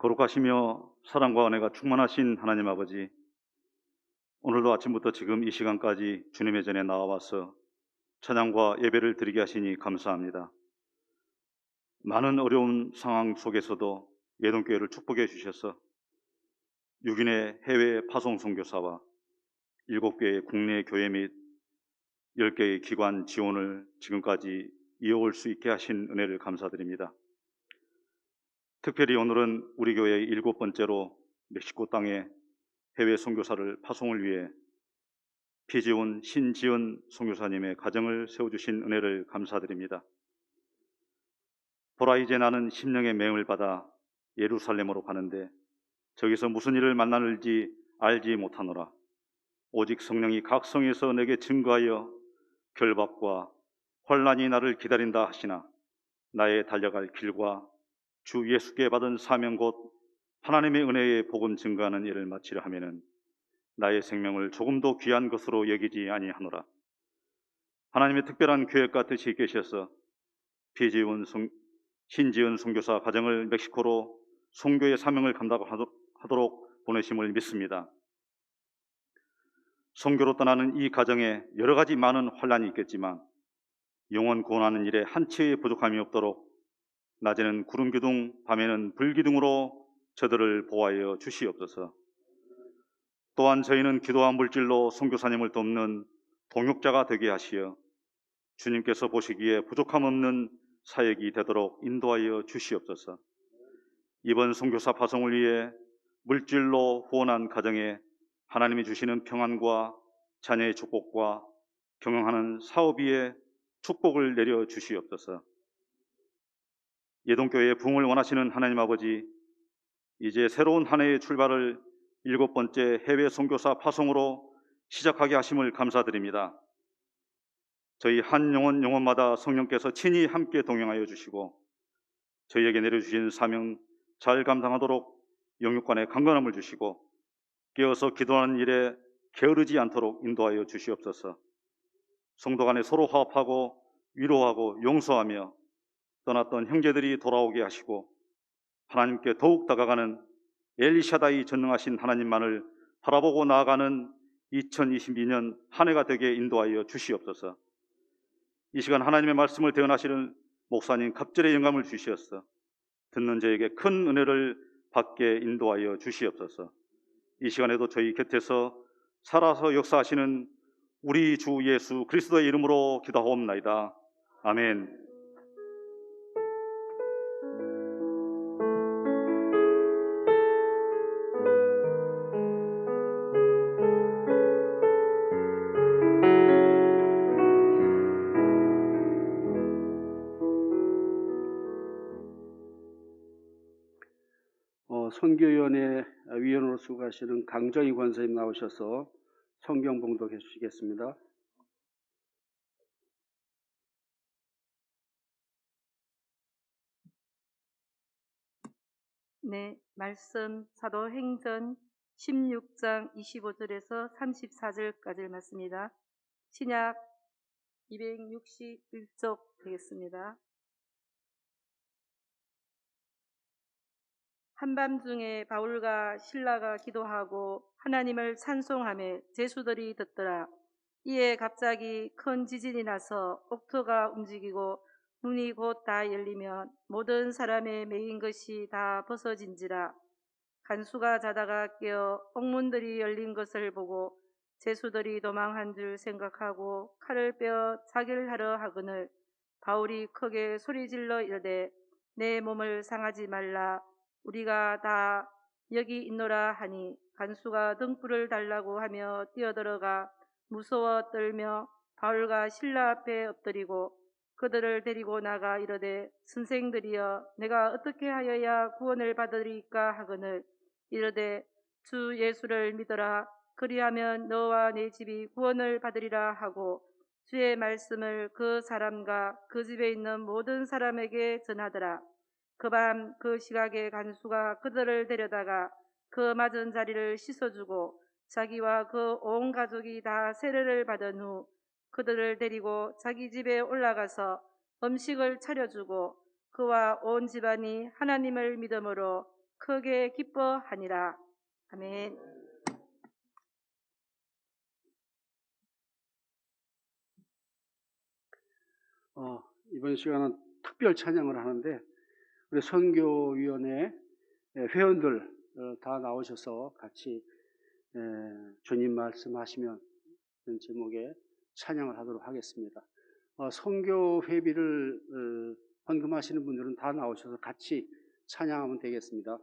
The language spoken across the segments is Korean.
거룩하시며 사랑과 은혜가 충만하신 하나님 아버지, 오늘도 아침부터 지금 이 시간까지 주님의 전에 나와와서 찬양과 예배를 드리게 하시니 감사합니다. 많은 어려운 상황 속에서도 예동교회를 축복해 주셔서 6인의 해외 파송 선교사와 7개의 국내 교회 및 10개의 기관 지원을 지금까지 이어올 수 있게 하신 은혜를 감사드립니다. 특별히 오늘은 우리 교회의 7번째로 멕시코 땅에 해외 선교사를 파송을 위해 피지훈 신지은 선교사님의 가정을 세워주신 은혜를 감사드립니다. 보라, 이제 나는 심령의 맹을 받아 예루살렘으로 가는데 저기서 무슨 일을 만날지 알지 못하노라. 오직 성령이 각 성에서 내게 증거하여 결박과 환난이 나를 기다린다 하시나, 나의 달려갈 길과 주 예수께 받은 사명 곧 하나님의 은혜의 복음 증거하는 일을 마치려 하면은 나의 생명을 조금도 귀한 것으로 여기지 아니하노라. 하나님의 특별한 계획과 뜻이 계셔서 신지은 선교사 가정을 멕시코로 선교의 사명을 감당하도록 보내심을 믿습니다. 선교로 떠나는 이 가정에 여러 가지 많은 환난이 있겠지만 영혼 구원하는 일에 한치의 부족함이 없도록 낮에는 구름 기둥, 밤에는 불 기둥으로 저들을 보호하여 주시옵소서. 또한 저희는 기도와 물질로 선교사님을 돕는 동역자가 되게 하시어 주님께서 보시기에 부족함 없는 사역이 되도록 인도하여 주시옵소서. 이번 선교사 파송을 위해 물질로 후원한 가정에 하나님이 주시는 평안과 자녀의 축복과 경영하는 사업 위에 축복을 내려 주시옵소서. 예동교회의 부흥을 원하시는 하나님 아버지, 이제 새로운 한 해의 출발을 7번째 해외 선교사 파송으로 시작하게 하심을 감사드립니다. 저희 한 영혼마다 성령께서 친히 함께 동행하여 주시고 저희에게 내려주신 사명 잘 감당하도록 영육간의 강건함을 주시고 깨어서 기도하는 일에 게으르지 않도록 인도하여 주시옵소서. 성도 간에 서로 화합하고 위로하고 용서하며 떠났던 형제들이 돌아오게 하시고 하나님께 더욱 다가가는 엘샤다이 전능하신 하나님만을 바라보고 나아가는 2022년 한 해가 되게 인도하여 주시옵소서. 이 시간 하나님의 말씀을 대언하시는 목사님 갑절의 영감을 주시옵소서. 듣는 저에게 큰 은혜를 받게 인도하여 주시옵소서. 이 시간에도 저희 곁에서 살아서 역사하시는 우리 주 예수 그리스도의 이름으로 기도하옵나이다. 아멘. 선교위원회 위원으로 수고하시는 강정희 권사님 나오셔서 성경 봉독해 주시겠습니다. 네, 말씀 사도행전 16장 25절에서 34절까지 말씀입니다. 신약 261쪽 되겠습니다. 한밤중에 바울과 실라가 기도하고 하나님을 찬송하며 제수들이 듣더라. 이에 갑자기 큰 지진이 나서 옥토가 움직이고 문이 곧 다 열리며 모든 사람의 매인 것이 다 벗어진지라. 간수가 자다가 깨어 옥문들이 열린 것을 보고 제수들이 도망한 줄 생각하고 칼을 빼어 자결하려 하거늘 바울이 크게 소리질러 이르되 내 몸을 상하지 말라. 우리가 다 여기 있노라 하니 간수가 등불을 달라고 하며 뛰어들어가 무서워 떨며 바울과 실라 앞에 엎드리고 그들을 데리고 나가 이르되 선생들이여 내가 어떻게 하여야 구원을 받으리까 하거늘 이르되 주 예수를 믿어라. 그리하면 너와 네 집이 구원을 받으리라 하고 주의 말씀을 그 사람과 그 집에 있는 모든 사람에게 전하더라. 그 밤 그 시각에 간수가 그들을 데려다가 그 맞은 자리를 씻어주고 자기와 그 온 가족이 다 세례를 받은 후 그들을 데리고 자기 집에 올라가서 음식을 차려주고 그와 온 집안이 하나님을 믿음으로 크게 기뻐하니라. 아멘. 이번 시간은 특별 찬양을 하는데 우리 선교위원회 회원들 다 나오셔서 같이 주님 말씀하시면 이런 제목의 찬양을 하도록 하겠습니다. 선교 회비를 헌금하시는 분들은 다 나오셔서 같이 찬양하면 되겠습니다.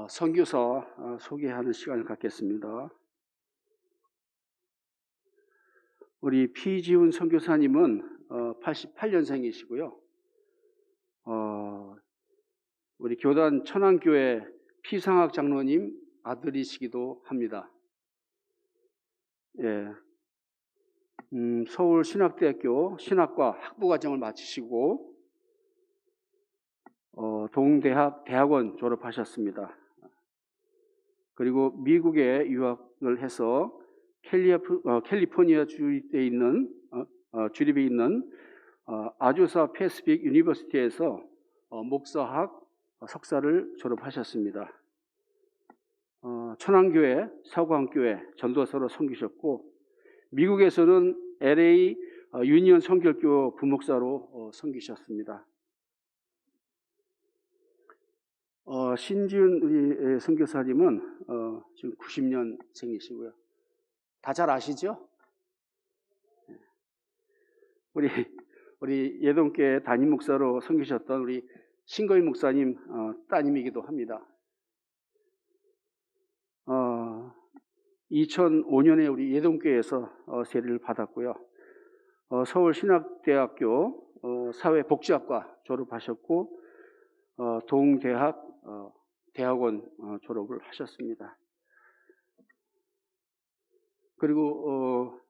선교사 소개하는 시간을 갖겠습니다. 우리 피지훈 선교사님은 88년생이시고요. 우리 교단 천안교회 피상학 장로님 아들이시기도 합니다. 예, 서울신학대학교 신학과 학부과정을 마치시고 동대학 대학원 졸업하셨습니다. 그리고 미국에 유학을 해서 캘리포니아 주립에 있는 아주사 패시픽 유니버시티에서 목사학 석사를 졸업하셨습니다. 천안교회, 서구항교회 전도사로 섬기셨고 미국에서는 LA 유니언 성결교 부목사로 섬기셨습니다. 신지은 우리 선교사님은 지금 90년생이시고요. 다 잘 아시죠? 우리 예동교회 담임 목사로 섬기셨던 우리 신거희 목사님 따님이기도 합니다. 2005년에 우리 예동교회에서 세례를 받았고요. 서울신학대학교 사회복지학과 졸업하셨고 동대학 대학원 졸업을 하셨습니다. 그리고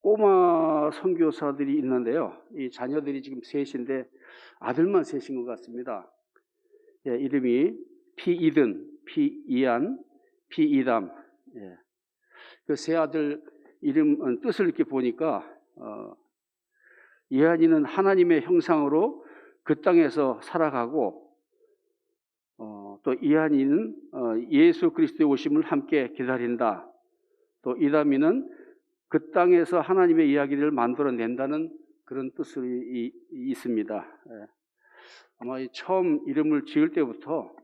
꼬마 선교사들이 있는데요. 이 자녀들이 지금 셋인데 아들만 셋인 것 같습니다. 예, 이름이 피이든, 피이안, 피이담. 예. 그 세 아들 이름 뜻을 이렇게 보니까 이한이는 하나님의 형상으로 그 땅에서 살아가고 또 이한이는 예수 그리스도의 오심을 함께 기다린다. 또 이담이는 그 땅에서 하나님의 이야기를 만들어낸다는 그런 뜻이 있습니다. 예. 아마 처음 이름을 지을 때부터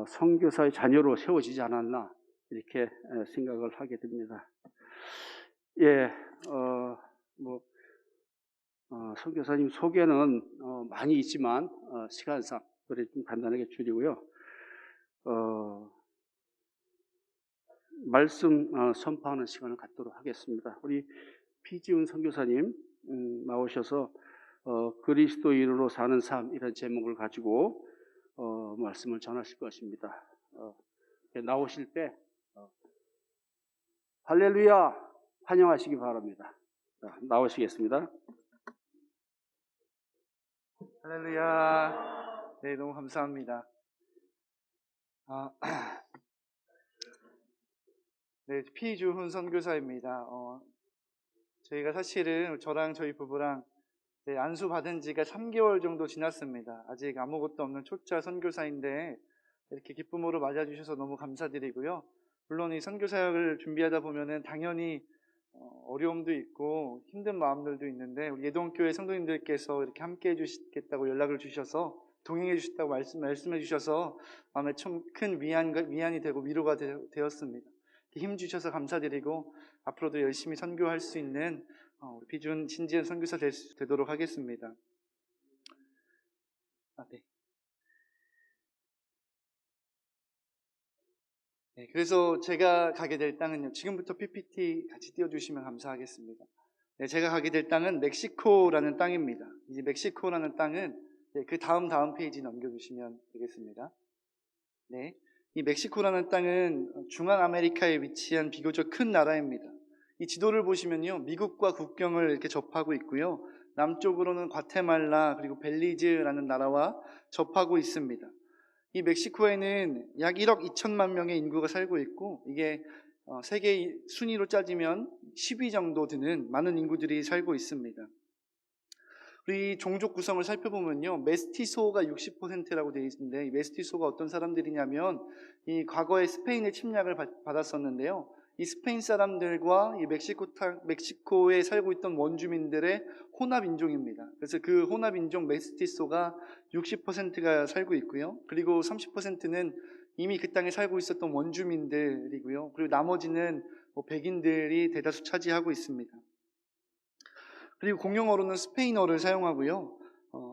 선교사의 자녀로 세워지지 않았나 이렇게 생각을 하게 됩니다. 예, 선교사님 소개는 많이 있지만 시간상 그래 좀 간단하게 줄이고요. 말씀 선포하는 시간을 갖도록 하겠습니다. 우리 피지훈 선교사님 나오셔서 그리스도인으로 사는 삶 이런 제목을 가지고 말씀을 전하실 것입니다. 나오실 때 할렐루야 환영하시기 바랍니다. 나오시겠습니다. 할렐루야. 네, 너무 감사합니다. 네, 피주훈 선교사입니다. 저희가 사실은 저랑 저희 부부랑 안수 받은 지가 3개월 정도 지났습니다. 아직 아무것도 없는 초짜 선교사인데 이렇게 기쁨으로 맞아주셔서 너무 감사드리고요. 물론 이 선교사역을 준비하다 보면은 당연히 어려움도 있고 힘든 마음들도 있는데 우리 예동교회 성도님들께서 이렇게 함께 해주시겠다고 연락을 주셔서 동행해 주셨다고 말씀해 주셔서 마음에 좀 큰 위안이 되고 위로가 되었습니다. 힘 주셔서 감사드리고 앞으로도 열심히 선교할 수 있는 우리 비준 진지한 선교사 되도록 하겠습니다. 네, 그래서 제가 가게 될 땅은요. 지금부터 PPT 같이 띄워주시면 감사하겠습니다. 네, 제가 가게 될 땅은 멕시코라는 땅입니다. 이 멕시코라는 땅은 그 다음 페이지 넘겨주시면 되겠습니다. 네, 이 멕시코라는 땅은 중앙 아메리카에 위치한 비교적 큰 나라입니다. 이 지도를 보시면요, 미국과 국경을 이렇게 접하고 있고요. 남쪽으로는 과테말라 그리고 벨리즈라는 나라와 접하고 있습니다. 이 멕시코에는 약 1억 2천만 명의 인구가 살고 있고 이게 세계 순위로 따지면 10위 정도 되는 많은 인구들이 살고 있습니다. 우리 종족 구성을 살펴보면요, 메스티소가 60%라고 되어 있는데 이 메스티소가 어떤 사람들이냐면 이 과거에 스페인의 침략을 받았었는데요. 이 스페인 사람들과 이 멕시코에 살고 있던 원주민들의 혼합 인종입니다. 그래서 그 혼합 인종 메스티소가 60%가 살고 있고요. 그리고 30%는 이미 그 땅에 살고 있었던 원주민들이고요. 그리고 나머지는 백인들이 대다수 차지하고 있습니다. 그리고 공용어로는 스페인어를 사용하고요.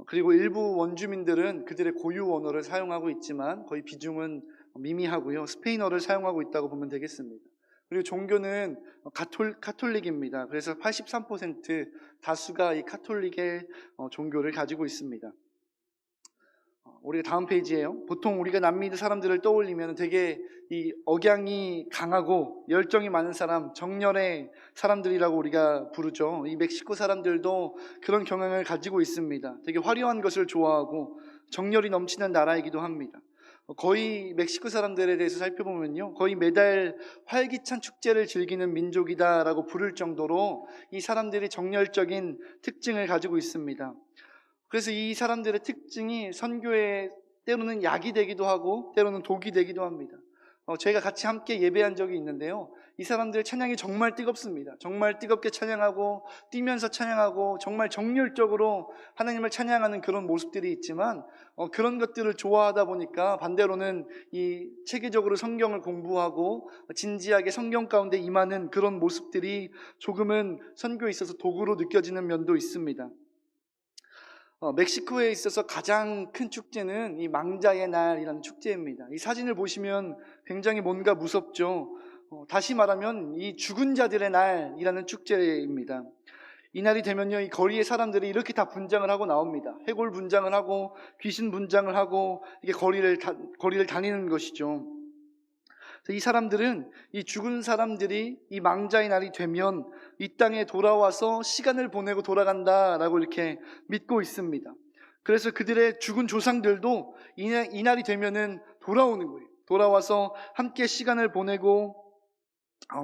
그리고 일부 원주민들은 그들의 고유 언어를 사용하고 있지만 거의 비중은 미미하고요. 스페인어를 사용하고 있다고 보면 되겠습니다. 그리고 종교는 카톨릭입니다. 그래서 83% 다수가 이 카톨릭의 종교를 가지고 있습니다. 우리가 다음 페이지예요. 보통 우리가 남미 사람들을 떠올리면 되게 이 억양이 강하고 열정이 많은 사람, 정열의 사람들이라고 우리가 부르죠. 이 멕시코 사람들도 그런 경향을 가지고 있습니다. 되게 화려한 것을 좋아하고 정열이 넘치는 나라이기도 합니다. 거의 멕시코 사람들에 대해서 살펴보면요, 거의 매달 활기찬 축제를 즐기는 민족이다라고 부를 정도로 이 사람들이 정열적인 특징을 가지고 있습니다. 그래서 이 사람들의 특징이 선교에 때로는 약이 되기도 하고 때로는 독이 되기도 합니다. 저희가 같이 함께 예배한 적이 있는데요. 이 사람들의 찬양이 정말 뜨겁습니다. 정말 뜨겁게 찬양하고 뛰면서 찬양하고 정말 정열적으로 하나님을 찬양하는 그런 모습들이 있지만 그런 것들을 좋아하다 보니까 반대로는 이 체계적으로 성경을 공부하고 진지하게 성경 가운데 임하는 그런 모습들이 조금은 선교에 있어서 도구로 느껴지는 면도 있습니다. 멕시코에 있어서 가장 큰 축제는 이 망자의 날이라는 축제입니다. 이 사진을 보시면 굉장히 뭔가 무섭죠. 다시 말하면 이 죽은 자들의 날이라는 축제입니다. 이 날이 되면요, 이 거리의 사람들이 이렇게 다 분장을 하고 나옵니다. 해골 분장을 하고 귀신 분장을 하고 이게 거리를 다니는 것이죠. 이 사람들은 이 죽은 사람들이 이 망자의 날이 되면 이 땅에 돌아와서 시간을 보내고 돌아간다라고 이렇게 믿고 있습니다. 그래서 그들의 죽은 조상들도 이 날이 되면은 돌아오는 거예요. 돌아와서 함께 시간을 보내고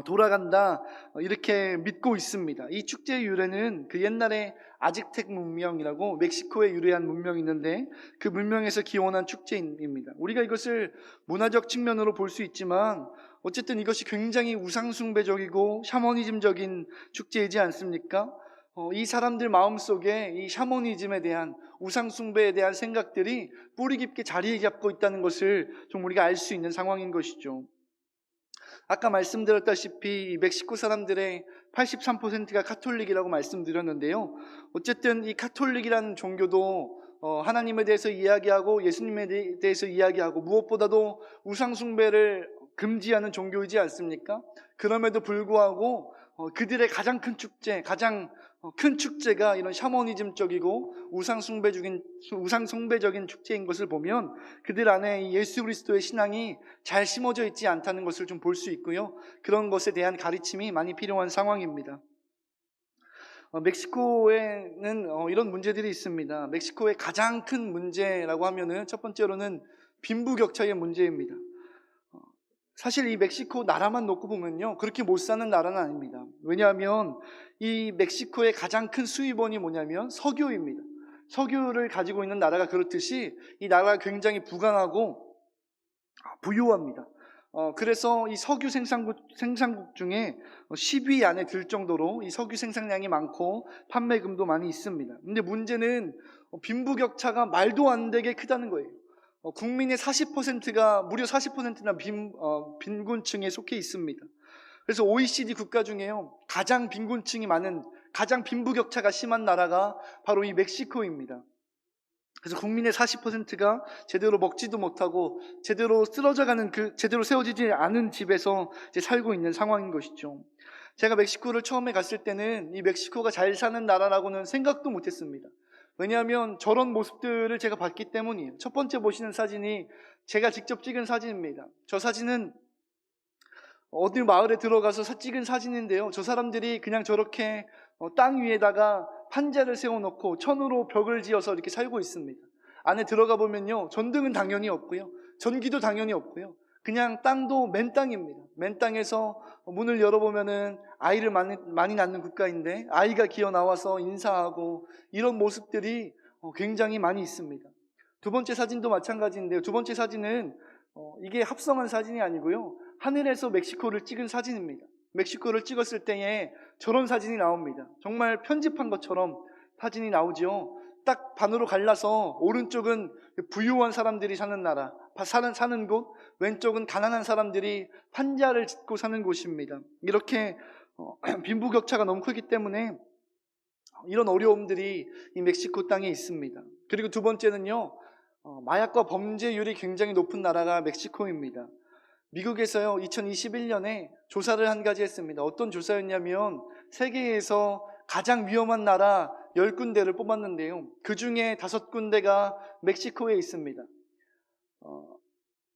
돌아간다, 이렇게 믿고 있습니다. 이 축제의 유래는 그 옛날에 아즈텍 문명이라고 멕시코에 유래한 문명이 있는데 그 문명에서 기원한 축제입니다. 우리가 이것을 문화적 측면으로 볼 수 있지만 어쨌든 이것이 굉장히 우상숭배적이고 샤머니즘적인 축제이지 않습니까? 이 사람들 마음속에 이 샤머니즘에 대한, 우상숭배에 대한 생각들이 뿌리 깊게 자리 잡고 있다는 것을 좀 우리가 알 수 있는 상황인 것이죠. 아까 말씀드렸다시피 멕시코 사람들의 83%가 카톨릭이라고 말씀드렸는데요. 어쨌든 이 카톨릭이라는 종교도 하나님에 대해서 이야기하고 예수님에 대해서 이야기하고 무엇보다도 우상숭배를 금지하는 종교이지 않습니까? 그럼에도 불구하고 그들의 가장 큰 축제가 이런 샤머니즘적이고 우상숭배적인 축제인 것을 보면 그들 안에 이 예수 그리스도의 신앙이 잘 심어져 있지 않다는 것을 좀 볼 수 있고요. 그런 것에 대한 가르침이 많이 필요한 상황입니다. 멕시코에는 이런 문제들이 있습니다. 멕시코의 가장 큰 문제라고 하면은 첫 번째로는 빈부격차의 문제입니다. 사실 이 멕시코 나라만 놓고 보면요, 그렇게 못 사는 나라는 아닙니다. 왜냐하면 이 멕시코의 가장 큰 수입원이 뭐냐면 석유입니다. 석유를 가지고 있는 나라가 그렇듯이 이 나라가 굉장히 부강하고 부유합니다. 그래서 이 석유 생산국 중에 10위 안에 들 정도로 이 석유 생산량이 많고 판매금도 많이 있습니다. 근데 문제는 빈부격차가 말도 안 되게 크다는 거예요. 국민의 40%가 무려 40%나 빈곤층에 속해 있습니다. 그래서 OECD 국가 중에요, 가장 빈곤층이 많은, 가장 빈부격차가 심한 나라가 바로 이 멕시코입니다. 그래서 국민의 40%가 제대로 먹지도 못하고 제대로 제대로 세워지지 않은 집에서 이제 살고 있는 상황인 것이죠. 제가 멕시코를 처음에 갔을 때는 이 멕시코가 잘 사는 나라라고는 생각도 못했습니다. 왜냐하면 저런 모습들을 제가 봤기 때문이에요. 첫 번째 보시는 사진이 제가 직접 찍은 사진입니다. 저 사진은 어디 마을에 들어가서 찍은 사진인데요. 저 사람들이 그냥 저렇게 땅 위에다가 판자를 세워놓고 천으로 벽을 지어서 이렇게 살고 있습니다. 안에 들어가 보면요, 전등은 당연히 없고요, 전기도 당연히 없고요, 그냥 땅도 맨 땅입니다. 맨 땅에서 문을 열어보면은 아이를 많이 낳는 국가인데 아이가 기어 나와서 인사하고 이런 모습들이 굉장히 많이 있습니다. 두 번째 사진도 마찬가지인데요. 두 번째 사진은 이게 합성한 사진이 아니고요, 하늘에서 멕시코를 찍은 사진입니다. 멕시코를 찍었을 때에 저런 사진이 나옵니다. 정말 편집한 것처럼 사진이 나오죠. 딱 반으로 갈라서 오른쪽은 부유한 사람들이 사는 나라, 사는 곳, 왼쪽은 가난한 사람들이 판자를 짓고 사는 곳입니다. 이렇게 빈부격차가 너무 크기 때문에 이런 어려움들이 이 멕시코 땅에 있습니다. 그리고 두 번째는요, 마약과 범죄율이 굉장히 높은 나라가 멕시코입니다. 미국에서요, 2021년에 조사를 한 가지 했습니다. 어떤 조사였냐면 세계에서 가장 위험한 나라 10군데를 뽑았는데요, 그 중에 5군데가 멕시코에 있습니다.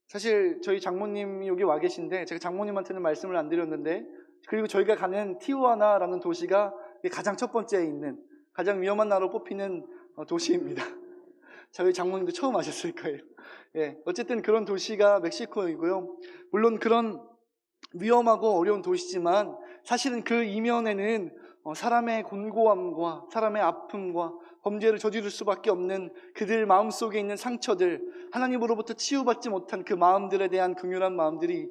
사실 저희 장모님이 여기 와 계신데 제가 장모님한테는 말씀을 안 드렸는데, 그리고 저희가 가는 티후아나라는 도시가 가장 첫 번째에 있는 가장 위험한 나라로 뽑히는 도시입니다. 저희 장모님도 처음 아셨을 거예요. 예, 어쨌든 그런 도시가 멕시코이고요. 물론 그런 위험하고 어려운 도시지만 사실은 그 이면에는 사람의 곤고함과 사람의 아픔과 범죄를 저지를 수밖에 없는 그들 마음속에 있는 상처들, 하나님으로부터 치유받지 못한 그 마음들에 대한 긍휼한 마음들이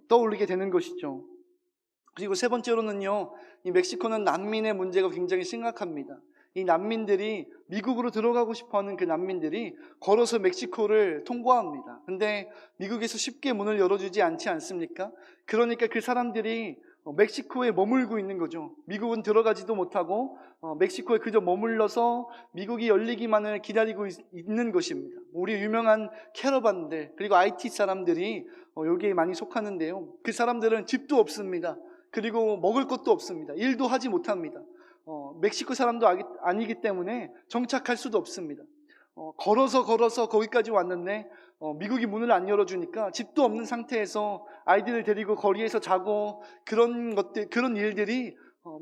떠올리게 되는 것이죠. 그리고 세 번째로는요, 이 멕시코는 난민의 문제가 굉장히 심각합니다. 이 난민들이 미국으로 들어가고 싶어하는 그 난민들이 걸어서 멕시코를 통과합니다. 근데 미국에서 쉽게 문을 열어주지 않지 않습니까? 그러니까 그 사람들이 멕시코에 머물고 있는 거죠. 미국은 들어가지도 못하고 멕시코에 그저 머물러서 미국이 열리기만을 기다리고 있는 것입니다. 우리 유명한 캐러반들 그리고 IT 사람들이 여기에 많이 속하는데요. 그 사람들은 집도 없습니다. 그리고 먹을 것도 없습니다. 일도 하지 못합니다. 멕시코 사람도 아니기 때문에 정착할 수도 없습니다. 걸어서 거기까지 왔는데 미국이 문을 안 열어주니까 집도 없는 상태에서 아이들을 데리고 거리에서 자고 그런 일들이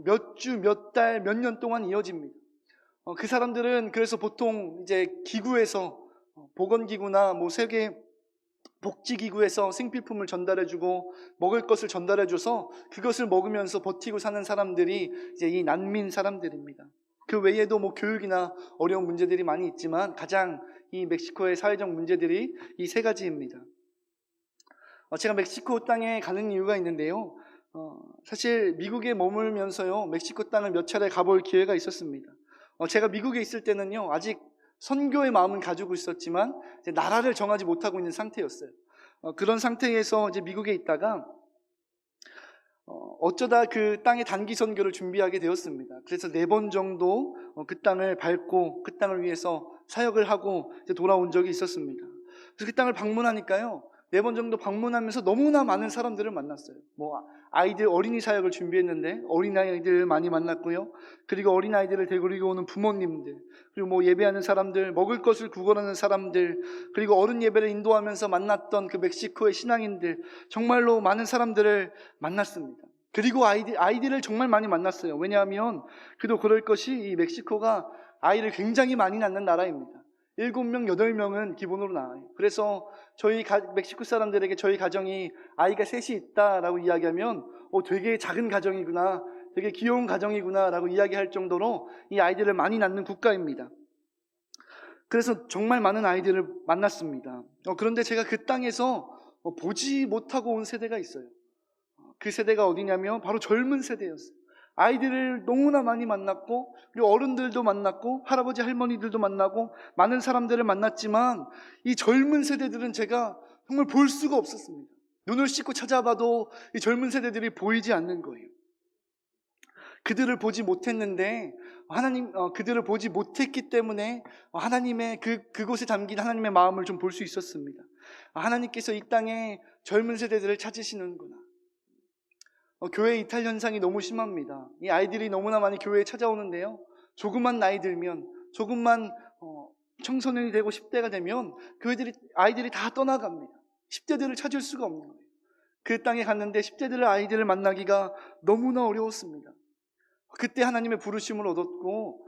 몇 주, 몇 달, 몇 년 동안 이어집니다. 그 사람들은 그래서 보통 이제 기구에서 보건기구나 뭐 세계 복지기구에서 생필품을 전달해주고 먹을 것을 전달해줘서 그것을 먹으면서 버티고 사는 사람들이 이제 이 난민 사람들입니다. 그 외에도 뭐 교육이나 어려운 문제들이 많이 있지만 가장 이 멕시코의 사회적 문제들이 이 세 가지입니다. 제가 멕시코 땅에 가는 이유가 있는데요. 사실 미국에 머물면서요, 멕시코 땅을 몇 차례 가볼 기회가 있었습니다. 제가 미국에 있을 때는요, 아직 선교의 마음은 가지고 있었지만 이제 나라를 정하지 못하고 있는 상태였어요. 그런 상태에서 이제 미국에 있다가 어쩌다 그 땅의 단기 선교를 준비하게 되었습니다. 그래서 4번 정도 그 땅을 밟고 그 땅을 위해서 사역을 하고 이제 돌아온 적이 있었습니다. 그래서 그 땅을 방문하니까요, 4번 정도 방문하면서 너무나 많은 사람들을 만났어요. 뭐 아이들 어린이 사역을 준비했는데 어린아이들 많이 만났고요. 그리고 어린아이들을 데리고 오는 부모님들, 그리고 뭐 예배하는 사람들, 먹을 것을 구걸하는 사람들, 그리고 어른 예배를 인도하면서 만났던 그 멕시코의 신앙인들, 정말로 많은 사람들을 만났습니다. 그리고 아이들을 정말 많이 만났어요. 왜냐하면 그도 그럴 것이 이 멕시코가 아이를 굉장히 많이 낳는 나라입니다. 7명, 8명은 기본으로 낳아요. 그래서 저희 멕시코 사람들에게 저희 가정이 아이가 3이 있다라고 이야기하면 되게 작은 가정이구나, 되게 귀여운 가정이구나 라고 이야기할 정도로 이 아이들을 많이 낳는 국가입니다. 그래서 정말 많은 아이들을 만났습니다. 그런데 제가 그 땅에서 보지 못하고 온 세대가 있어요. 그 세대가 어디냐면 바로 젊은 세대였어요. 아이들을 너무나 많이 만났고, 그리고 어른들도 만났고, 할아버지 할머니들도 만나고, 많은 사람들을 만났지만 이 젊은 세대들은 제가 정말 볼 수가 없었습니다. 눈을 씻고 찾아봐도 이 젊은 세대들이 보이지 않는 거예요. 그들을 보지 못했는데 그들을 보지 못했기 때문에 하나님의 그곳에 담긴 하나님의 마음을 좀 볼 수 있었습니다. 하나님께서 이 땅에 젊은 세대들을 찾으시는구나. 교회 이탈 현상이 너무 심합니다. 이 아이들이 너무나 많이 교회에 찾아오는데요, 조금만 나이 들면, 조금만 청소년이 되고 10대가 되면 아이들이 다 떠나갑니다. 10대들을 찾을 수가 없는 거예요. 그 땅에 갔는데 10대들의 아이들을 만나기가 너무나 어려웠습니다. 그때 하나님의 부르심을 얻었고,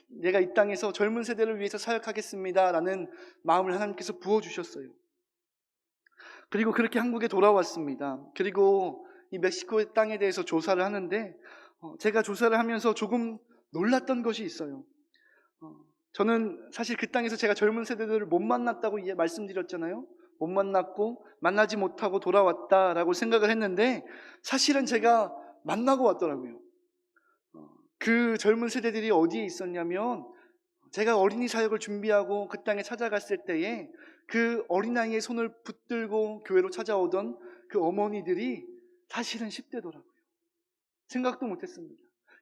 내가 이 땅에서 젊은 세대를 위해서 사역하겠습니다 라는 마음을 하나님께서 부어주셨어요. 그리고 그렇게 한국에 돌아왔습니다. 그리고 이 멕시코의 땅에 대해서 조사를 하는데 제가 조사를 하면서 조금 놀랐던 것이 있어요. 저는 사실 그 땅에서 제가 젊은 세대들을 못 만났다고 말씀드렸잖아요. 못 만났고 만나지 못하고 돌아왔다라고 생각을 했는데 사실은 제가 만나고 왔더라고요. 그 젊은 세대들이 어디에 있었냐면, 제가 어린이 사역을 준비하고 그 땅에 찾아갔을 때에 그 어린아이의 손을 붙들고 교회로 찾아오던 그 어머니들이 사실은 10대더라고요. 생각도 못했습니다.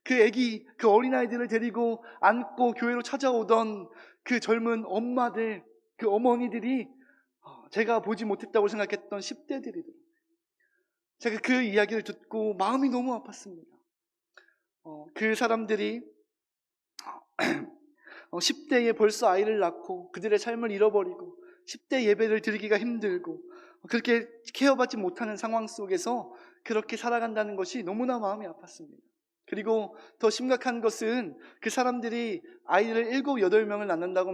그 어린아이들을 데리고 안고 교회로 찾아오던 그 젊은 엄마들, 그 어머니들이 제가 보지 못했다고 생각했던 10대들이더라고요. 제가 그 이야기를 듣고 마음이 너무 아팠습니다. 그 사람들이 10대에 벌써 아이를 낳고 그들의 삶을 잃어버리고 10대 예배를 드리기가 힘들고 그렇게 케어받지 못하는 상황 속에서 그렇게 살아간다는 것이 너무나 마음이 아팠습니다. 그리고 더 심각한 것은 그 사람들이 아이들을 7, 8명을 낳는다고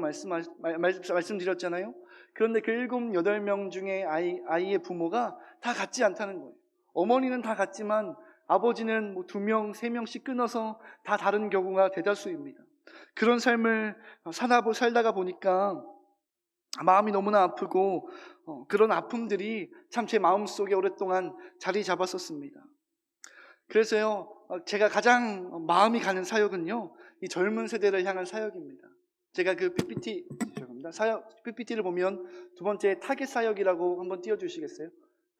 말씀드렸잖아요. 그런데 그 7, 8명 중에 아이의 부모가 다 같지 않다는 거예요. 어머니는 다 같지만 아버지는 뭐 2명, 3명씩 끊어서 다 다른 경우가 대다수입니다. 그런 삶을 살다가 보니까 마음이 너무나 아프고 그런 아픔들이 참 제 마음속에 오랫동안 자리 잡았었습니다. 그래서요, 제가 가장 마음이 가는 사역은요, 이 젊은 세대를 향한 사역입니다. 제가 그 PPT를 보면 두 번째 타겟 사역이라고 한번 띄워주시겠어요?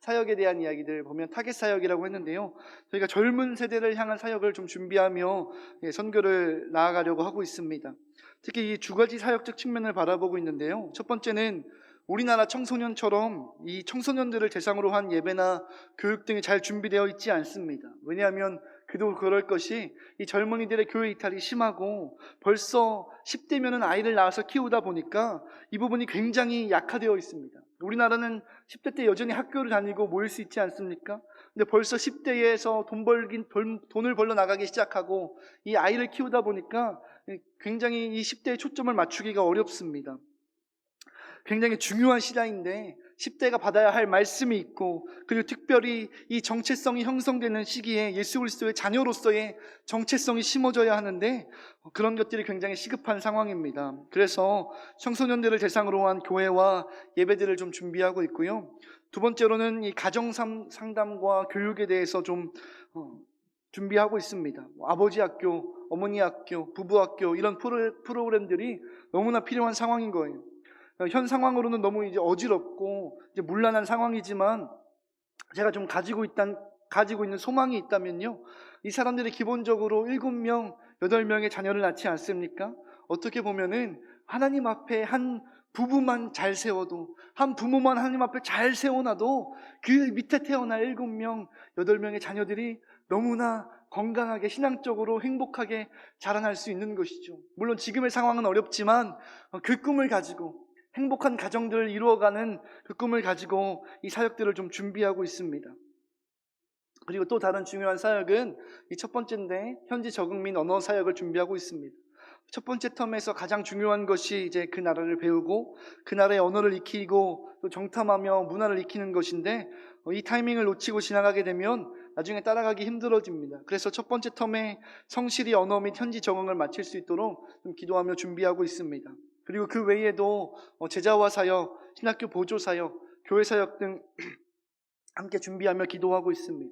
사역에 대한 이야기들 보면 타겟 사역이라고 했는데요, 저희가 젊은 세대를 향한 사역을 좀 준비하며 선교를 나아가려고 하고 있습니다. 특히 이 2가지 사역적 측면을 바라보고 있는데요, 첫 번째는 우리나라 청소년처럼 이 청소년들을 대상으로 한 예배나 교육 등이 잘 준비되어 있지 않습니다. 왜냐하면 그도 그럴 것이 이 젊은이들의 교회 이탈이 심하고 벌써 10대면은 아이를 낳아서 키우다 보니까 이 부분이 굉장히 약화되어 있습니다. 우리나라는 10대 때 여전히 학교를 다니고 모일 수 있지 않습니까? 근데 벌써 10대에서 돈을 벌러 나가기 시작하고 이 아이를 키우다 보니까 굉장히 이 10대에 초점을 맞추기가 어렵습니다. 굉장히 중요한 시대인데 10대가 받아야 할 말씀이 있고, 그리고 특별히 이 정체성이 형성되는 시기에 예수 그리스도의 자녀로서의 정체성이 심어져야 하는데 그런 것들이 굉장히 시급한 상황입니다. 그래서 청소년들을 대상으로 한 교회와 예배들을 좀 준비하고 있고요. 두 번째로는 이 가정 상담과 교육에 대해서 좀 준비하고 있습니다. 아버지 학교, 어머니 학교, 부부 학교, 이런 프로그램들이 너무나 필요한 상황인 거예요. 현 상황으로는 너무 이제 어지럽고 이제 문란한 상황이지만, 제가 좀 가지고 있는 소망이 있다면요, 이 사람들이 기본적으로 7명, 8명의 자녀를 낳지 않습니까? 어떻게 보면은 하나님 앞에 한 부부만 잘 세워도, 한 부모만 하나님 앞에 잘 세워놔도 그 밑에 태어날 7명, 8명의 자녀들이 너무나 건강하게 신앙적으로 행복하게 자라날 수 있는 것이죠. 물론 지금의 상황은 어렵지만 그 꿈을 가지고, 행복한 가정들을 이루어가는 그 꿈을 가지고 이 사역들을 좀 준비하고 있습니다. 그리고 또 다른 중요한 사역은 이 첫 번째인데, 현지 적응 및 언어 사역을 준비하고 있습니다. 첫 번째 텀에서 가장 중요한 것이 이제 그 나라를 배우고 그 나라의 언어를 익히고 또 정탐하며 문화를 익히는 것인데, 이 타이밍을 놓치고 지나가게 되면 나중에 따라가기 힘들어집니다. 그래서 첫 번째 텀에 성실히 언어 및 현지 적응을 마칠 수 있도록 좀 기도하며 준비하고 있습니다. 그리고 그 외에도 제자화 사역, 신학교 보조 사역, 교회 사역 등 함께 준비하며 기도하고 있습니다.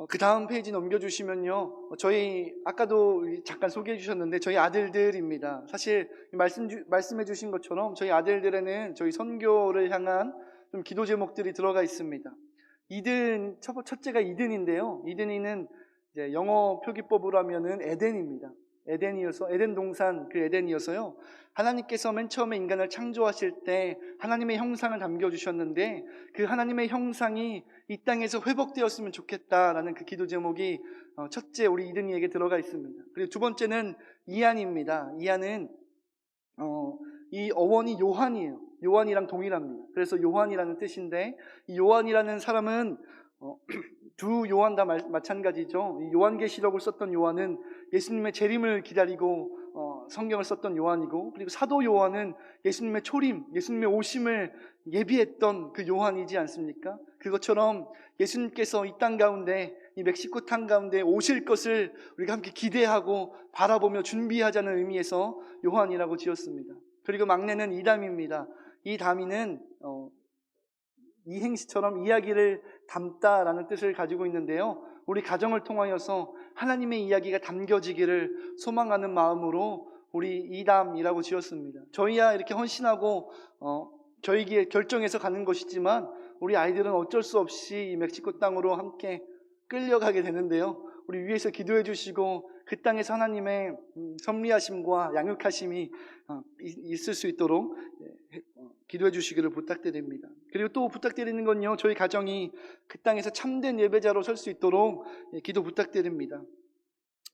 그 다음 페이지 넘겨주시면요, 저희 아까도 잠깐 소개해 주셨는데 저희 아들들입니다. 사실 말씀해 주신 것처럼 저희 아들들에는 저희 선교를 향한 좀 기도 제목들이 들어가 있습니다. 첫째가 이든인데요, 이든이는 이제 영어 표기법으로 하면은 에덴입니다. 에덴 동산, 그 에덴이어서요, 하나님께서 맨 처음에 인간을 창조하실 때 하나님의 형상을 남겨주셨는데 그 하나님의 형상이 이 땅에서 회복되었으면 좋겠다라는 그 기도 제목이 첫째 우리 이든이에게 들어가 있습니다. 그리고 두 번째는 이안입니다. 이안은 이 어원이 요한이에요. 요한이랑 동일합니다. 그래서 요한이라는 뜻인데, 이 요한이라는 사람은 두 요한 다 마찬가지죠. 이 요한계시록을 썼던 요한은 예수님의 재림을 기다리고 성경을 썼던 요한이고, 그리고 사도 요한은 예수님의 초림, 예수님의 오심을 예비했던 그 요한이지 않습니까? 그것처럼 예수님께서 이 땅 가운데, 이 멕시코 땅 가운데 오실 것을 우리가 함께 기대하고 바라보며 준비하자는 의미에서 요한이라고 지었습니다. 그리고 막내는 이담입니다. 이 다미는 이행시처럼 이야기를 담다라는 뜻을 가지고 있는데요, 우리 가정을 통하여서 하나님의 이야기가 담겨지기를 소망하는 마음으로 우리 이담이라고 지었습니다. 저희야 이렇게 헌신하고 저희에게 결정해서 가는 것이지만 우리 아이들은 어쩔 수 없이 이 멕시코 땅으로 함께 끌려가게 되는데요, 우리 위에서 기도해 주시고 그 땅에서 하나님의 섭리하심과 양육하심이 있을 수 있도록 기도해 주시기를 부탁드립니다. 그리고 또 부탁드리는 건요, 저희 가정이 그 땅에서 참된 예배자로 설 수 있도록 기도 부탁드립니다.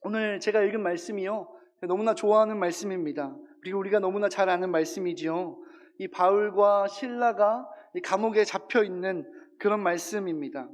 오늘 제가 읽은 말씀이요, 너무나 좋아하는 말씀입니다. 그리고 우리가 너무나 잘 아는 말씀이지요. 이 바울과 실라가 이 감옥에 잡혀 있는 그런 말씀입니다.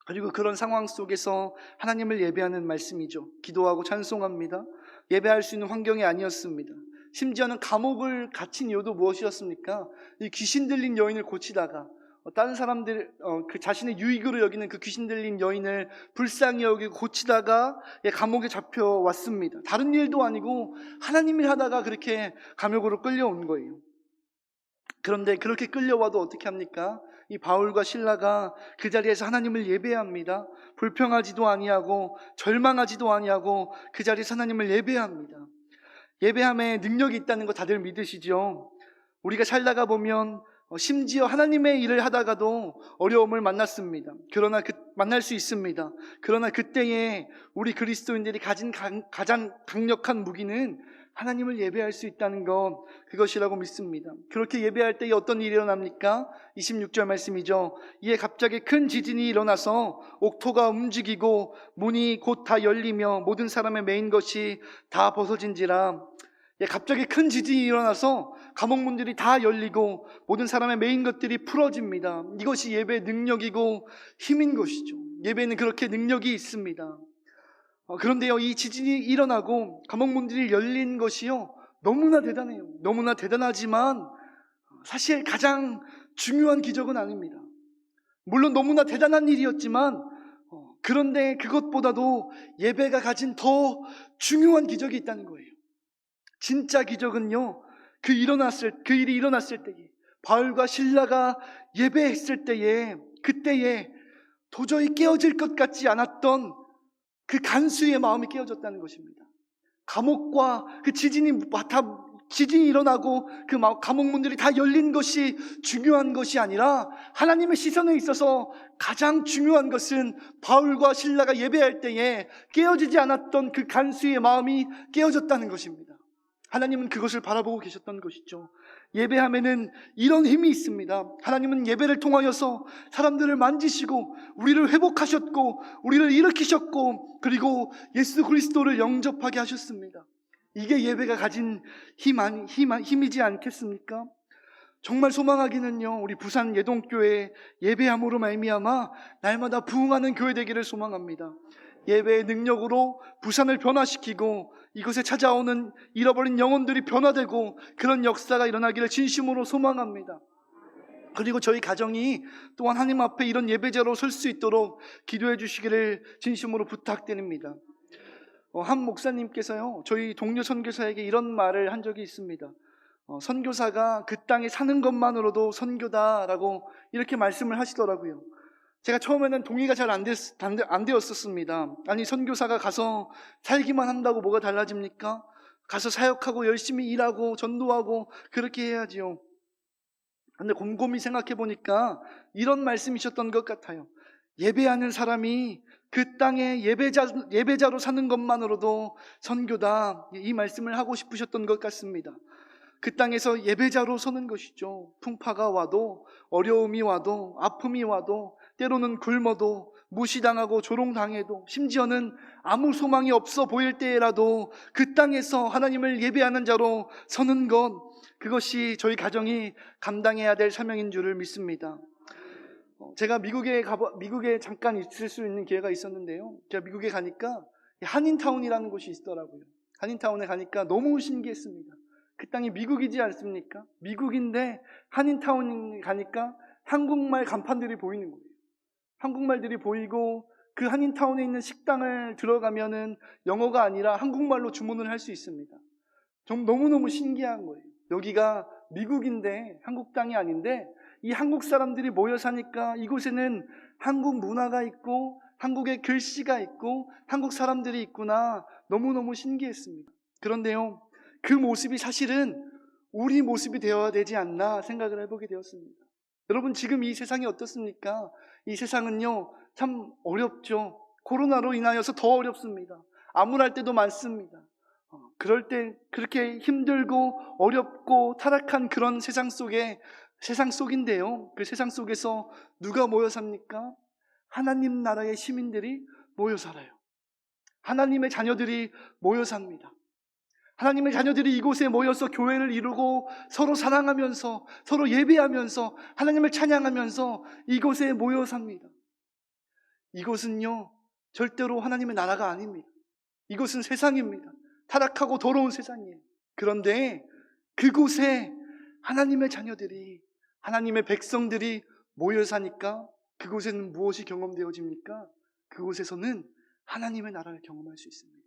그리고 그런 상황 속에서 하나님을 예배하는 말씀이죠. 기도하고 찬송합니다. 예배할 수 있는 환경이 아니었습니다. 심지어는 감옥을 갇힌 이유도 무엇이었습니까? 이 귀신 들린 여인을 고치다가 다른 사람들 그 자신의 유익으로 여기는 그 귀신 들린 여인을 불쌍히 여기고 고치다가 감옥에 잡혀왔습니다. 다른 일도 아니고 하나님 일 하다가 그렇게 감옥으로 끌려온 거예요. 그런데 그렇게 끌려와도 어떻게 합니까? 이 바울과 실라가 그 자리에서 하나님을 예배합니다. 불평하지도 아니하고 절망하지도 아니하고 그 자리에서 하나님을 예배합니다. 예배함에 능력이 있다는 거 다들 믿으시죠? 우리가 살다가 보면 심지어 하나님의 일을 하다가도 어려움을 만났습니다. 그러나 만날 수 있습니다. 그러나 그때에 우리 그리스도인들이 가진 가장 강력한 무기는 하나님을 예배할 수 있다는 것, 그것이라고 믿습니다. 그렇게 예배할 때에 어떤 일이 일어납니까? 26절 말씀이죠. 이에 갑자기 큰 지진이 일어나서 옥토가 움직이고 문이 곧 다 열리며 모든 사람의 메인 것이 다 벗어진지라. 갑자기 큰 지진이 일어나서 감옥문들이 다 열리고 모든 사람의 메인 것들이 풀어집니다. 이것이 예배의 능력이고 힘인 것이죠. 예배는 그렇게 능력이 있습니다. 그런데요, 이 지진이 일어나고 감옥문들이 열린 것이요, 너무나 대단해요. 너무나 대단하지만 사실 가장 중요한 기적은 아닙니다. 물론 너무나 대단한 일이었지만 그런데 그것보다도 예배가 가진 더 중요한 기적이 있다는 거예요. 진짜 기적은요, 그 일이 일어났을 때에 바울과 실라가 예배했을 때에, 그때에 도저히 깨어질 것 같지 않았던 그 간수의 마음이 깨어졌다는 것입니다. 감옥과 그 지진이 일어나고 그 감옥문들이 다 열린 것이 중요한 것이 아니라 하나님의 시선에 있어서 가장 중요한 것은 바울과 실라가 예배할 때에 깨어지지 않았던 그 간수의 마음이 깨어졌다는 것입니다. 하나님은 그것을 바라보고 계셨던 것이죠. 예배함에는 이런 힘이 있습니다. 하나님은 예배를 통하여서 사람들을 만지시고 우리를 회복하셨고 우리를 일으키셨고 그리고 예수 그리스도를 영접하게 하셨습니다. 이게 예배가 가진 힘이지 않겠습니까? 정말 소망하기는요, 우리 부산 예동교회 예배함으로 말미암아 날마다 부흥하는 교회 되기를 소망합니다. 예배의 능력으로 부산을 변화시키고 이곳에 찾아오는 잃어버린 영혼들이 변화되고 그런 역사가 일어나기를 진심으로 소망합니다. 그리고 저희 가정이 또한 하나님 앞에 이런 예배자로 설 수 있도록 기도해 주시기를 진심으로 부탁드립니다. 한 목사님께서요, 저희 동료 선교사에게 이런 말을 한 적이 있습니다. 선교사가 그 땅에 사는 것만으로도 선교다라고 이렇게 말씀을 하시더라고요. 제가 처음에는 동의가 잘 안 되었었습니다. 아니, 선교사가 가서 살기만 한다고 뭐가 달라집니까? 가서 사역하고 열심히 일하고 전도하고 그렇게 해야지요. 근데 곰곰이 생각해 보니까 이런 말씀이셨던 것 같아요. 예배하는 사람이 그 땅에 예배자로 사는 것만으로도 선교다, 이 말씀을 하고 싶으셨던 것 같습니다. 그 땅에서 예배자로 서는 것이죠. 풍파가 와도, 어려움이 와도, 아픔이 와도, 때로는 굶어도, 무시당하고 조롱당해도, 심지어는 아무 소망이 없어 보일 때라도 그 땅에서 하나님을 예배하는 자로 서는 것, 그것이 저희 가정이 감당해야 될 사명인 줄을 믿습니다. 제가 미국에 잠깐 있을 수 있는 기회가 있었는데요, 제가 미국에 가니까 한인타운이라는 곳이 있더라고요. 한인타운에 가니까 너무 신기했습니다. 그 땅이 미국이지 않습니까? 미국인데 한인타운에 가니까 한국말 간판들이 보이는 거예요. 한국말들이 보이고 그 한인타운에 있는 식당을 들어가면은 영어가 아니라 한국말로 주문을 할 수 있습니다. 좀 너무너무 신기한 거예요. 여기가 미국인데 한국 땅이 아닌데 이 한국 사람들이 모여 사니까 이곳에는 한국 문화가 있고 한국의 글씨가 있고 한국 사람들이 있구나, 너무너무 신기했습니다. 그런데요, 그 모습이 사실은 우리 모습이 되어야 되지 않나 생각을 해보게 되었습니다. 여러분, 지금 이 세상이 어떻습니까? 이 세상은요, 참 어렵죠. 코로나로 인하여서 더 어렵습니다. 암울할 때도 많습니다. 그럴 때 그렇게 힘들고 어렵고 타락한 그런 세상 속인데요, 그 세상 속에서 누가 모여 삽니까? 하나님 나라의 시민들이 모여 살아요. 하나님의 자녀들이 모여 삽니다. 하나님의 자녀들이 이곳에 모여서 교회를 이루고 서로 사랑하면서 서로 예배하면서 하나님을 찬양하면서 이곳에 모여 삽니다. 이곳은요, 절대로 하나님의 나라가 아닙니다. 이곳은 세상입니다. 타락하고 더러운 세상이에요. 그런데 그곳에 하나님의 자녀들이, 하나님의 백성들이 모여 사니까 그곳에는 무엇이 경험되어집니까? 그곳에서는 하나님의 나라를 경험할 수 있습니다.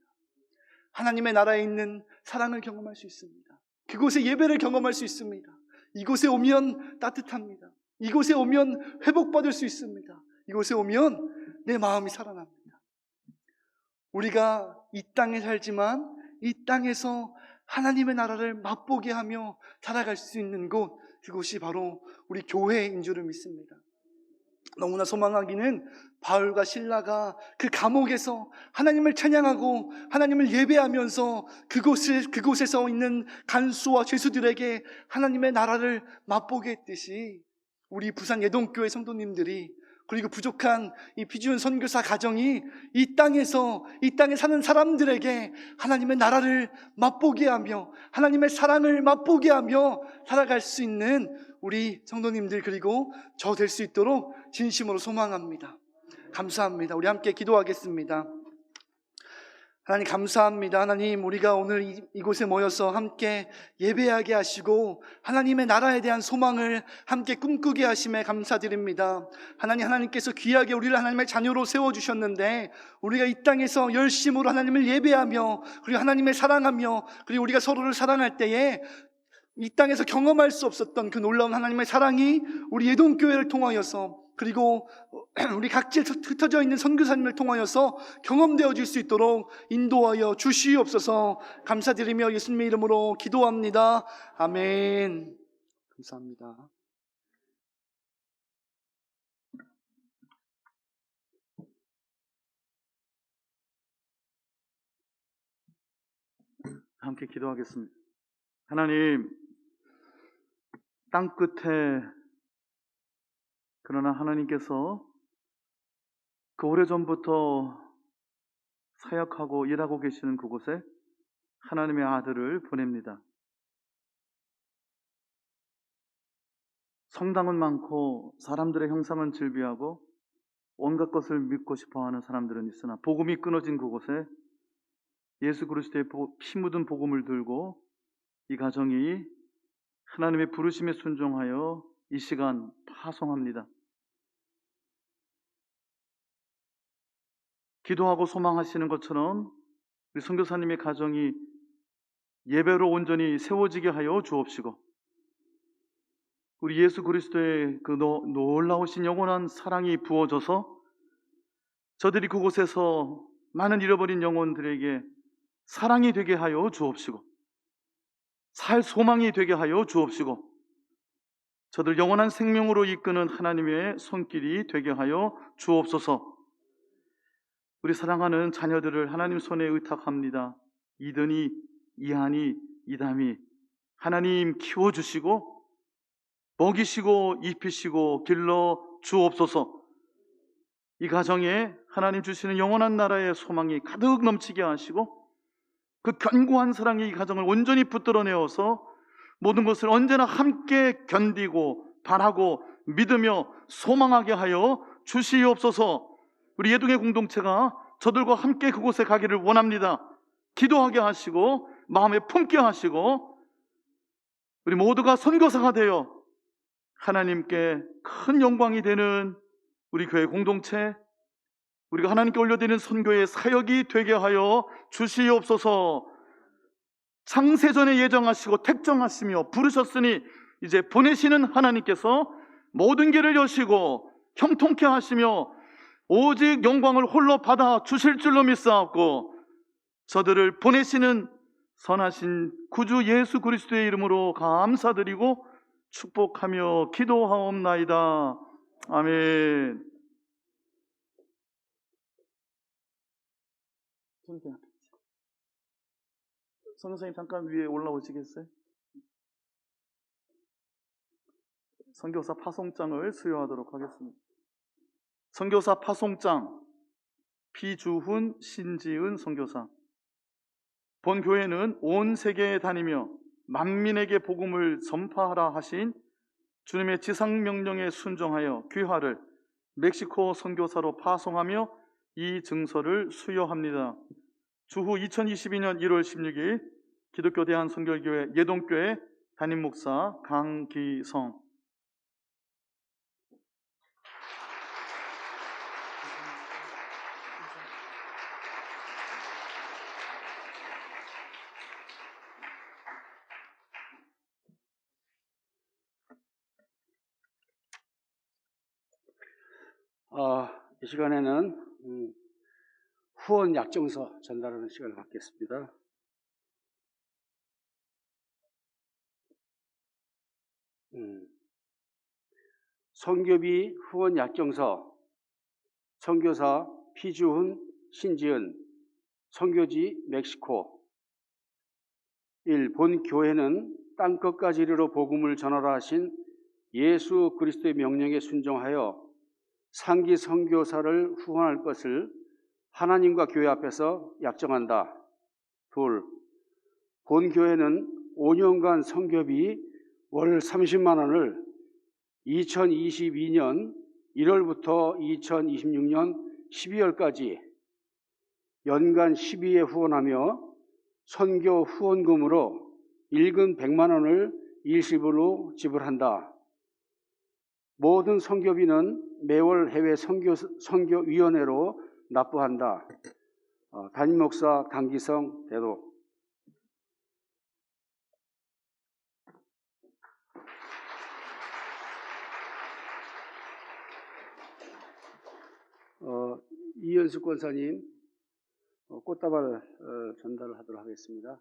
하나님의 나라에 있는 사랑을 경험할 수 있습니다. 그곳에 예배를 경험할 수 있습니다. 이곳에 오면 따뜻합니다. 이곳에 오면 회복받을 수 있습니다. 이곳에 오면 내 마음이 살아납니다. 우리가 이 땅에 살지만 이 땅에서 하나님의 나라를 맛보게 하며 살아갈 수 있는 곳, 그곳이 바로 우리 교회인 줄을 믿습니다. 너무나 소망하기는 바울과 실라가 그 감옥에서 하나님을 찬양하고 하나님을 예배하면서 그곳에서 있는 간수와 죄수들에게 하나님의 나라를 맛보게 했듯이 우리 부산 예동교회 성도님들이, 그리고 부족한 이 피지훈 선교사 가정이 이 땅에 사는 사람들에게 하나님의 나라를 맛보게 하며 하나님의 사랑을 맛보게 하며 살아갈 수 있는 우리 성도님들, 그리고 저 될 수 있도록 진심으로 소망합니다. 감사합니다. 우리 함께 기도하겠습니다. 하나님 감사합니다. 하나님, 우리가 오늘 이곳에 모여서 함께 예배하게 하시고 하나님의 나라에 대한 소망을 함께 꿈꾸게 하심에 감사드립니다. 하나님께서 귀하게 우리를 하나님의 자녀로 세워주셨는데, 우리가 이 땅에서 열심으로 하나님을 예배하며 그리고 하나님을 사랑하며 그리고 우리가 서로를 사랑할 때에 이 땅에서 경험할 수 없었던 그 놀라운 하나님의 사랑이 우리 예동교회를 통하여서, 그리고 우리 각지에 흩어져 있는 선교사님을 통하여서 경험되어질 수 있도록 인도하여 주시옵소서. 감사드리며 예수님의 이름으로 기도합니다. 아멘. 감사합니다. 함께 기도하겠습니다. 하나님, 땅끝에, 그러나 하나님께서 그 오래전부터 사역하고 일하고 계시는 그곳에 하나님의 아들을 보냅니다. 성당은 많고 사람들의 형상은 즐비하고 온갖 것을 믿고 싶어하는 사람들은 있으나 복음이 끊어진 그곳에 예수 그리스도의 피 묻은 복음을 들고 이 가정이 하나님의 부르심에 순종하여 이 시간 파송합니다. 기도하고 소망하시는 것처럼 우리 선교사님의 가정이 예배로 온전히 세워지게 하여 주옵시고, 우리 예수 그리스도의 그 놀라우신 영원한 사랑이 부어져서 저들이 그곳에서 많은 잃어버린 영혼들에게 사랑이 되게 하여 주옵시고, 살 소망이 되게 하여 주옵시고, 저들 영원한 생명으로 이끄는 하나님의 손길이 되게 하여 주옵소서. 우리 사랑하는 자녀들을 하나님 손에 의탁합니다. 이든이, 이한이, 이담이 하나님 키워주시고 먹이시고 입히시고 길러 주옵소서. 이 가정에 하나님 주시는 영원한 나라의 소망이 가득 넘치게 하시고 그 견고한 사랑이 이 가정을 온전히 붙들어내어서 모든 것을 언제나 함께 견디고 바라고 믿으며 소망하게 하여 주시옵소서. 우리 예동의 공동체가 저들과 함께 그곳에 가기를 원합니다. 기도하게 하시고 마음에 품게 하시고 우리 모두가 선교사가 되어 하나님께 큰 영광이 되는 우리 교회 공동체, 우리가 하나님께 올려드리는 선교의 사역이 되게 하여 주시옵소서. 창세전에 예정하시고 택정하시며 부르셨으니 이제 보내시는 하나님께서 모든 길을 여시고 형통케 하시며 오직 영광을 홀로 받아 주실 줄로 믿사옵고, 저들을 보내시는 선하신 구주 예수 그리스도의 이름으로 감사드리고 축복하며 기도하옵나이다. 아멘. 선생님 잠깐 위에 올라오시겠어요? 선교사 파송장을 수여하도록 하겠습니다. 선교사 파송장 피주훈, 신지은 선교사. 본 교회는 온 세계에 다니며 만민에게 복음을 전파하라 하신 주님의 지상명령에 순종하여 귀화를 멕시코 선교사로 파송하며 이 증서를 수여합니다. 주후 2022년 1월 16일 기독교 대한선결교회 예동교회 담임목사 강기성. 이 시간에는 후원 약정서 전달하는 시간을 갖겠습니다. 선교비 후원 약정서 선교사 피주훈, 신지은, 선교지 멕시코. 1. 본 교회는 땅끝까지 이르러 복음을 전하라 하신 예수 그리스도의 명령에 순종하여 상기 선교사를 후원할 것을 하나님과 교회 앞에서 약정한다. 2. 본 교회는 5년간 선교비 월 30만 원을 2022년 1월부터 2026년 12월까지 연간 12회 후원하며 선교 후원금으로 일금 100만 원을 일시불로 지불한다. 모든 선교비는 매월 해외 선교위원회로 납부한다. 담임 목사 강기성 대도. 이현숙 권사님 꽃다발 전달을 하도록 하겠습니다.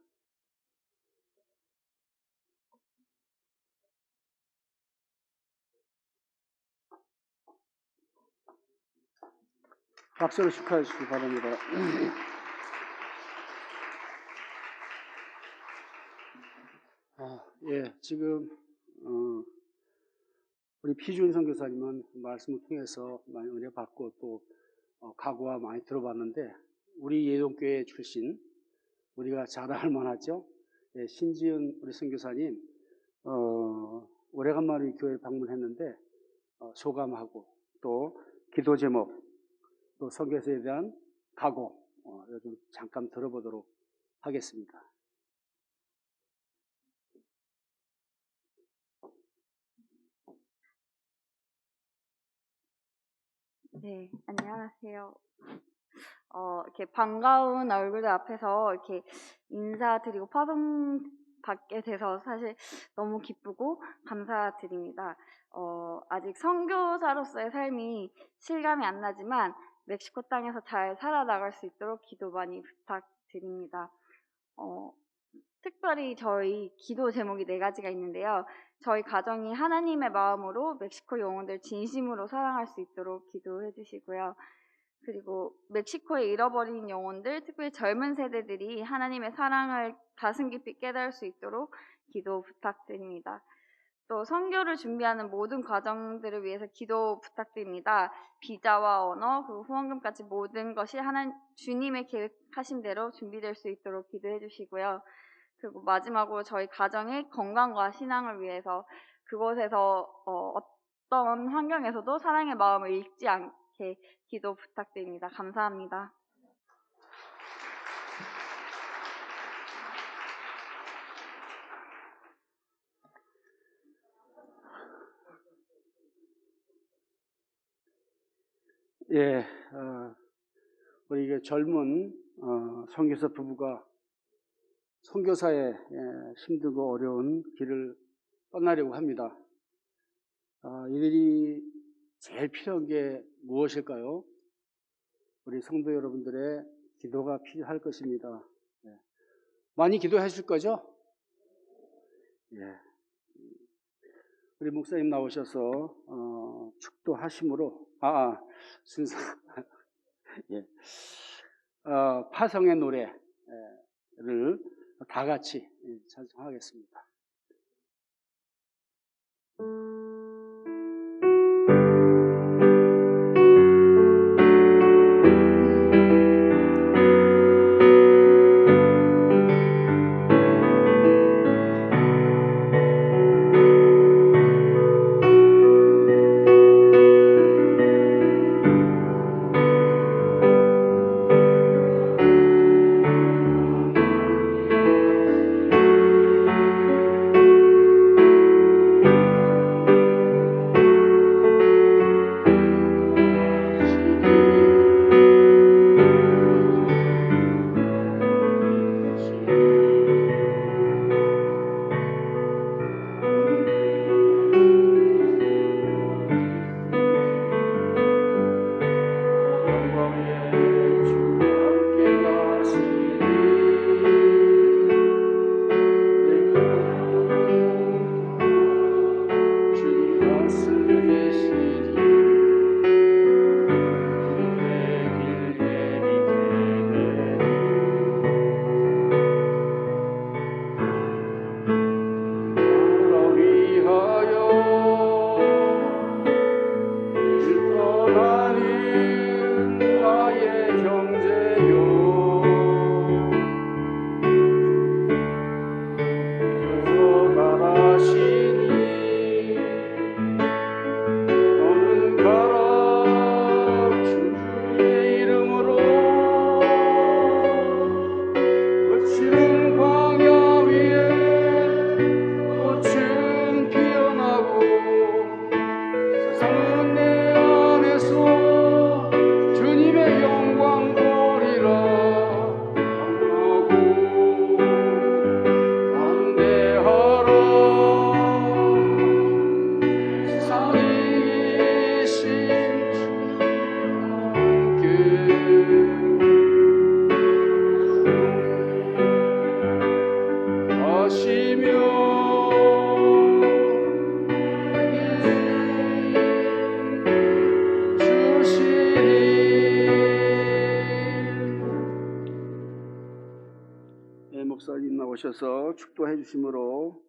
박수로 축하해 주시기 바랍니다. 예, 지금 우리 피준 선교사님은 말씀을 통해서 많이 은혜 받고 또 각오와 많이 들어봤는데 우리 예동교회 출신 우리가 자랑할 만하죠. 예, 신지은 우리 선교사님 오래간만에 교회 방문했는데 소감하고 또 기도 제목 또 선교사에 대한 각오 좀 잠깐 들어보도록 하겠습니다. 네, 안녕하세요. 이렇게 반가운 얼굴들 앞에서 이렇게 인사드리고 파송 받게 돼서 사실 너무 기쁘고 감사드립니다. 아직 선교사로서의 삶이 실감이 안 나지만 멕시코 땅에서 잘 살아나갈 수 있도록 기도 많이 부탁드립니다. 특별히 저희 기도 제목이 4가지가 있는데요. 저희 가정이 하나님의 마음으로 멕시코 영혼들 진심으로 사랑할 수 있도록 기도해 주시고요. 그리고 멕시코에 잃어버린 영혼들, 특별히 젊은 세대들이 하나님의 사랑을 가슴 깊이 깨달을 수 있도록 기도 부탁드립니다. 또 선교를 준비하는 모든 과정들을 위해서 기도 부탁드립니다. 비자와 언어, 그리고 후원금까지 모든 것이 주님의 계획하신 대로 준비될 수 있도록 기도해 주시고요. 그리고 마지막으로 저희 가정의 건강과 신앙을 위해서 그곳에서 어떤 환경에서도 사랑의 마음을 잃지 않게 기도 부탁드립니다. 감사합니다. 예, 우리 이게 젊은 선교사 부부가 선교사에 힘들고 어려운 길을 떠나려고 합니다. 이들이 제일 필요한 게 무엇일까요? 우리 성도 여러분들의 기도가 필요할 것입니다. 많이 기도하실 거죠? 예. 우리 목사님 나오셔서 축도하심으로 순서 예. 파성의 노래를 다 같이 찬송하겠습니다. 형제요 주께서 가라시니 너는 가라 주의 이름으로 거칠은 광야 위에 꽃은 피어나고 세상은 내 안에서 주님의 영광 보리라. 강하고 담대하라 세상에 계신 주와 함께 하시며 목사님 나오셔서 축도해 주심으로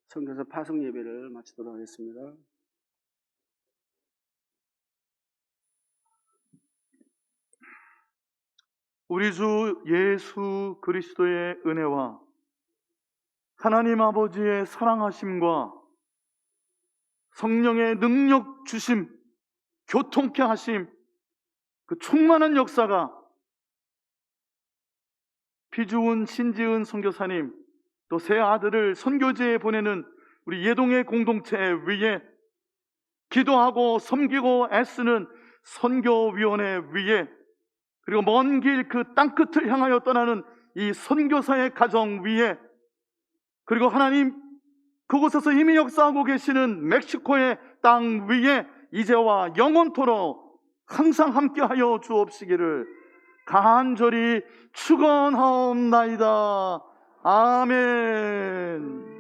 성교사 파송 예배를 마치도록 하겠습니다. 우리 주 예수 그리스도의 은혜와 하나님 아버지의 사랑하심과 성령의 능력 주심, 교통케 하심, 그 충만한 역사가 피주은 신지은 선교사님 또 세 아들을 선교지에 보내는 우리 예동의 공동체 위에 기도하고 섬기고 애쓰는 선교위원회 위에 그리고 먼 길 그 땅끝을 향하여 떠나는 이 선교사의 가정 위에 그리고 하나님 그곳에서 이미 역사하고 계시는 멕시코의 땅 위에 이제와 영원토록 항상 함께하여 주옵시기를 간절히 축원하옵나이다. 아멘.